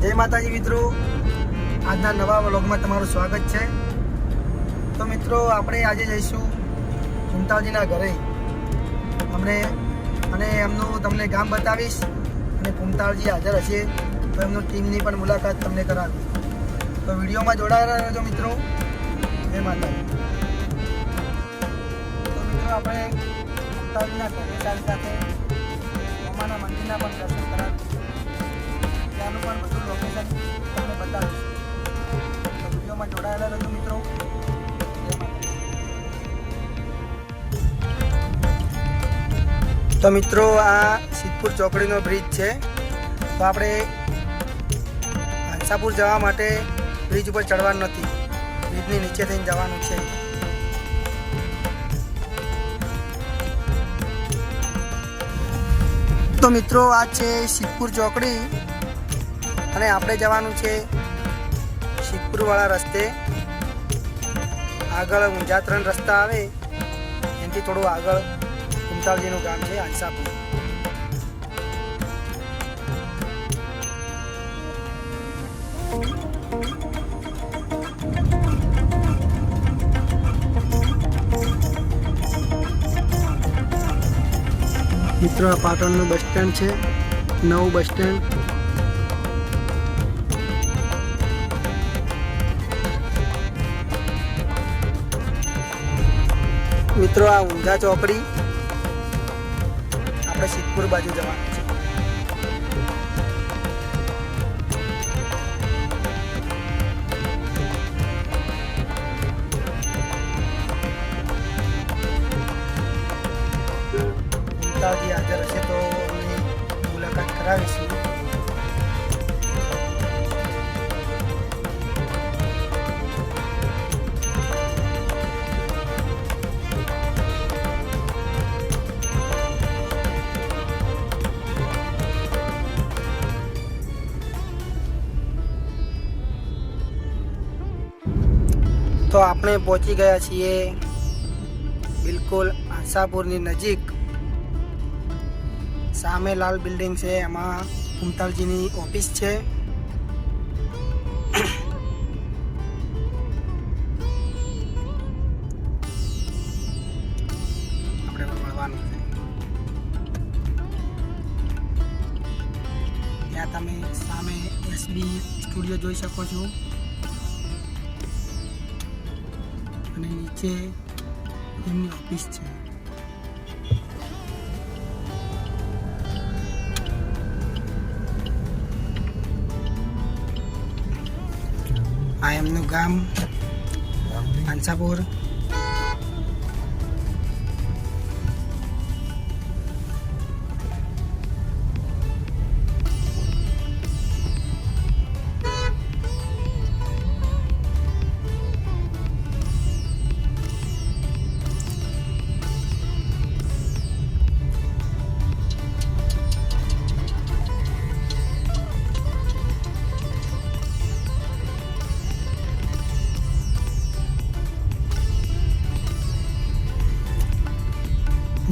जय माताजी मित्रों, આજના નવા વ્લોગમાં તમારું સ્વાગત છે। તો મિત્રો આપણે આજે જઈશું કુંતાળજીના ઘરે અને એમનું તમને ગામ બતાવીશ અને કુંતાળજી હાજર હશે તો એમનું ટીમની પણ મુલાકાત તમને કરાવીશ। તો વિડીયોમાં જોડાયેલા રહેજો મિત્રો। જય માતાજી। તો મિત્રો આપણે કુંતાળજીના ઘરે સાથે મામાના મંદિરના પણ દર્શન કરાવીશું, ત્યાંનું પણ બધું લોકેશન તમને બતાવીશું। તો વિડીયોમાં જોડાયેલા રહેજો મિત્રો। તો મિત્રો આ સિદ્ધપુર ચોકડીનો બ્રિજ છે। તો આપણે હંસાપુર જવા માટે બ્રિજ ઉપર ચડવાનું નથી, બ્રિજની નીચે થઈને જવાનું છે। તો મિત્રો આ છે સિદ્ધપુર ચોકડી અને આપણે જવાનું છે સિદ્ધપુરવાળા રસ્તે। આગળ ઊંઝા 3 રસ્તા આવે એનાથી થોડું આગળ કુંતાળજીનું ગામ છે હંસાપુર। મિત્રો આ પાટણનું બસ સ્ટેન્ડ છે, નવું બસ સ્ટેન્ડ। મિત્રો આ ઊંઝા ચોકડી આપણે સિદ્ધપુર બાજુ જવાનું છે। કુંતાળજી હાજર હશે તો એમની મુલાકાત કરાવીશું। તો આપણે પહોંચી ગયા છીએ બિલકુલ હંસાપુરની નજીક। સામે લાલ બિલ્ડિંગ છે, એમાં કુંતાળજીની ઓફિસ છે। આપણે મળવાનું છે ત્યાં, તમે સામે એસબી સ્ટુડિયો જોઈ શકો છો અને નીચે એમની ઓફિસ છે। આ એમનું ગામ હંસાપુર।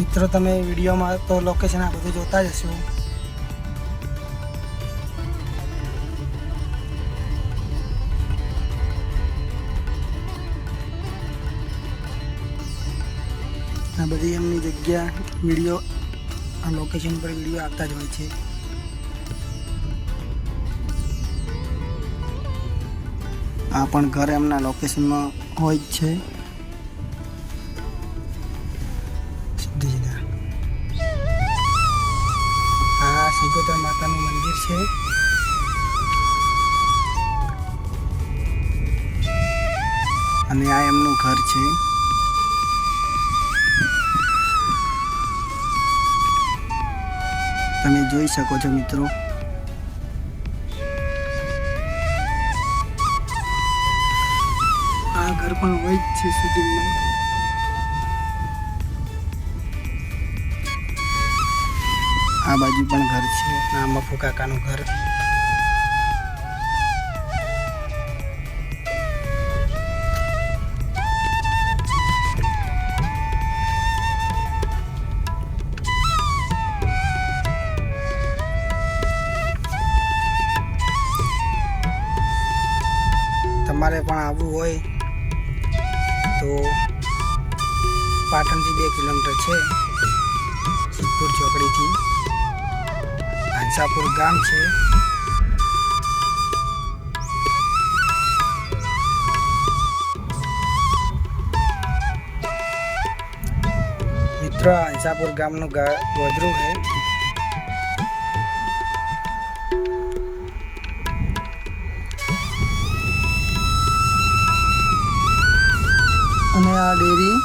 મિત્રો તમે વિડીયોમાં તો લોકેશન આ બધું જોતા જ હશો। આ બધી એમની જગ્યા વિડીયો આ લોકેશન પર વિડીયો આવતા જ હોય છે। આ પણ ઘર એમના લોકેશનમાં હોય જ છે। સિકોતર માતાનું મંદિર છે અને આ એમનું ઘર છે। તમે જોઈ શકો છો મિત્રો। આ ઘર પણ હોય જ છે શૂટિંગમાં। આ બાજુ પણ ઘર છે, આ મફુ કાકાનું ઘર। તમારે પણ આવવું હોય તો પાટણથી 2 કિલોમીટર છે, સિદ્ધપુર ચોકડીથી હંસાપુર ગામ છે. મિત્રો હંસાપુર ગામનું ગોધરું છે. અને આ ડેરી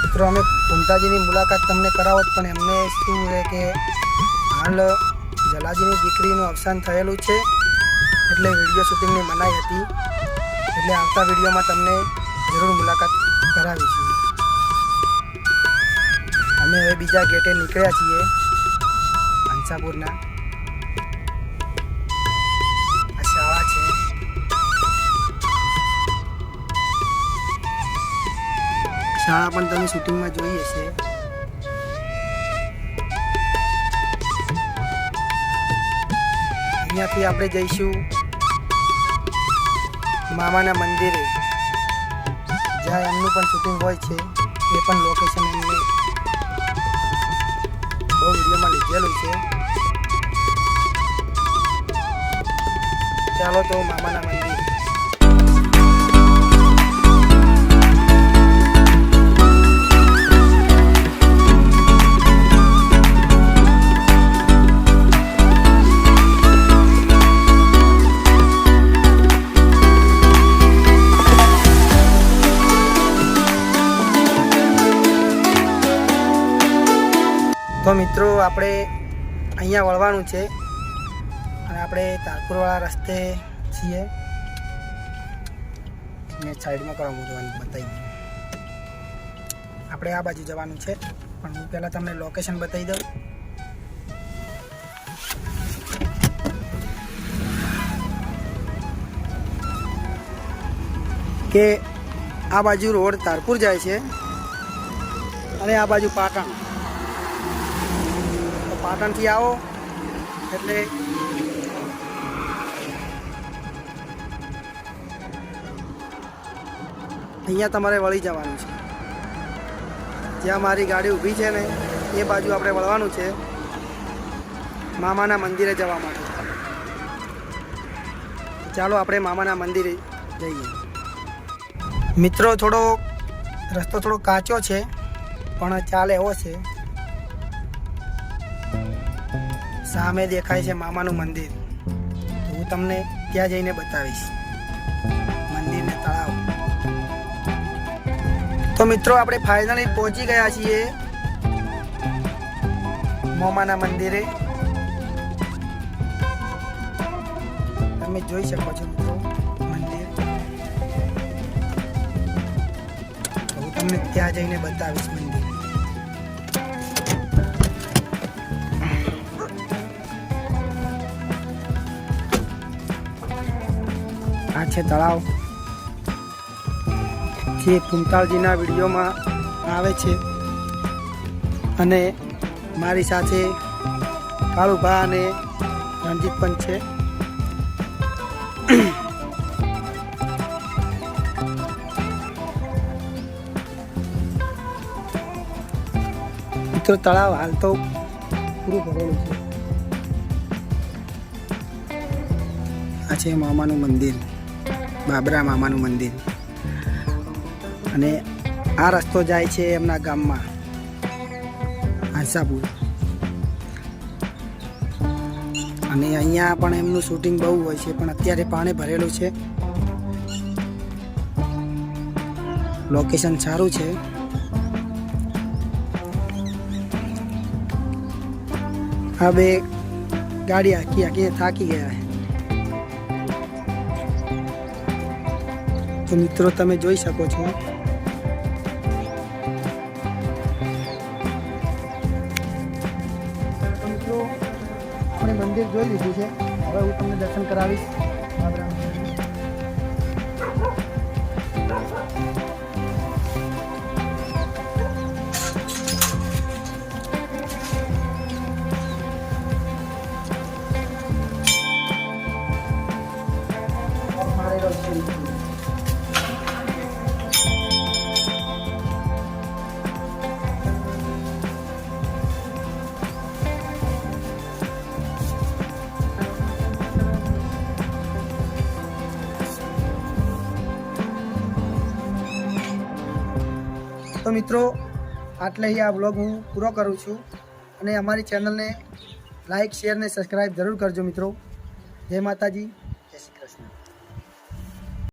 મિત્રો અમે ઘુમતાજીની મુલાકાત તમને કરાવો, પણ એમને શું છે કે હાલ જલાજીની દીકરીનું અવસાન થયેલું છે, એટલે વિડીયો શૂટિંગની મનાઈ હતી. એટલે આવતા વિડીયોમાં તમને જરૂર મુલાકાત કરાવીશું. અમે હવે બીજા ગેટે નીકળ્યા છીએ હંસાપુરના. આ શાળા છે. શાળા પણ તમે શૂટિંગમાં જોઈ હશે. અહીંયાથી આપણે જઈશું મામાના મંદિરે, જ્યાં એમનું પણ શૂટિંગ હોય છે. એ પણ લોકેશન એમને બહુ વિડીયોમાં લીધેલું છે. ચાલો તો મામાના મંદિર. તો મિત્રો આપણે અહીંયા વળવાનું છે અને આપણે તારપુરવાળા રસ્તે છીએ. મેં સાઈડમાં કરવા મૂકવાનું બતાવી દઉં. આપણે આ બાજુ જવાનું છે, પણ હું પહેલાં તમને લોકેશન બતાવી દઉં. કે આ બાજુ રોડ તારપુર જાય છે અને આ બાજુ પાટણ. પાટણથી આવો એટલે અહીંયા તમારે વળી જવાનું છે. જ્યાં મારી ગાડી ઊભી છે ને એ બાજુ આપણે વળવાનું છે મામાના મંદિરે જવા માટે. ચાલો આપણે મામાના મંદિરે જઈએ. મિત્રો રસ્તો થોડો કાચો છે, પણ ચાલે એવો છે. સામે દેખાય છે મામાનું મંદિર. હું તમને ત્યાં જઈને બતાવીશ મંદિરને તળાવ. તો મિત્રો આપણે ફાઇનલી પહોંચી ગયા છીએ મામાના મંદિરે. તમે જોઈ શકો છો મિત્રો મંદિર. હું તમને ત્યાં જઈને બતાવીશ મંદિર. આ છે તળાવ જે કુંતાળજીના વિડીયોમાં આવે છે. અને મારી સાથે કાળુભા અને રણજીત પણ છે. મિત્રો તળાવ હાલ તો પૂરું ભરેલું છે. આ છે મામાનું મંદિર, બાબરા મામાનું મંદિર. અને આ રસ્તો જાય છે એમના ગામમાં હંસાપુર. અને અહીંયા પણ એમનું શૂટિંગ બહુ હોય છે, પણ અત્યારે પાણી ભરેલું છે. લોકેશન સારું છે. હવે ગાડી આખી થાકી ગયા. તો મિત્રો તમે જોઈ શકો છો આપણે મંદિર જોઈ લીધું છે. હવે હું તમને દર્શન કરાવીશ. તો મિત્રો આટલે આ બ્લોગ હું પૂરો કરું છું અને અમારી ચેનલને લાઇક શેર ને સબસ્ક્રાઈબ જરૂર કરજો મિત્રો. જય માતાજી, જય શ્રી કૃષ્ણ.